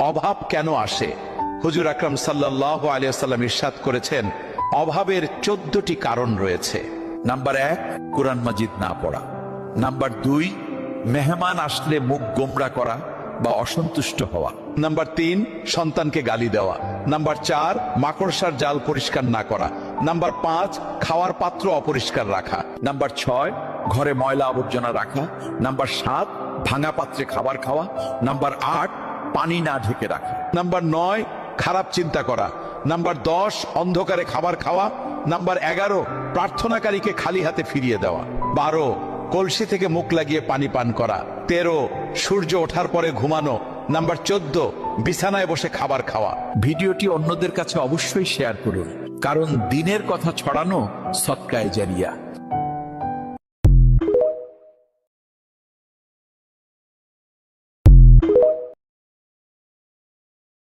অভাব কেন আসে? হুজুর আকরাম সাল্লাল্লাহু আলাইহি ওয়াসাল্লাম ইরশাদ করেছেন, অভাবের 14টি কারণ রয়েছে। নাম্বার 1, কোরআন মাজিদ না পড়া। নাম্বার 2, মেহমান আসলে মুখ গোমরা করা বা অসন্তুষ্ট হওয়া। নাম্বার 3, সন্তানকে গালি দেওয়া। নাম্বার 4, মাকড়সার জাল পরিষ্কার না করা। নাম্বার 5, খাওয়ার পাত্র অপরিষ্কার রাখা। নাম্বার 6, ঘরে ময়লা আবর্জনা রাখা। নাম্বার 7, ভাঙা পাত্রে খাবার খাওয়া। নাম্বার 8, পানি না ঢেকে রাখা। নাম্বার 9, খারাপ চিন্তা করা। নাম্বার 10, অন্ধকারে খাবার খাওয়া। নাম্বার 11, প্রার্থনাকারীকে খালি হাতে ফিরিয়ে দেওয়া। 12, কলসি থেকে মুখ লাগিয়ে পানি পান করা। 13, সূর্য ওঠার পরে ঘুমানো। নাম্বার 14, বিছানায় বসে খাবার খাওয়া। ভিডিওটি অন্যদের কাছে অবশ্যই শেয়ার করুন, কারণ দিনের কথা ছড়ানো সদকায়ে জারিয়া।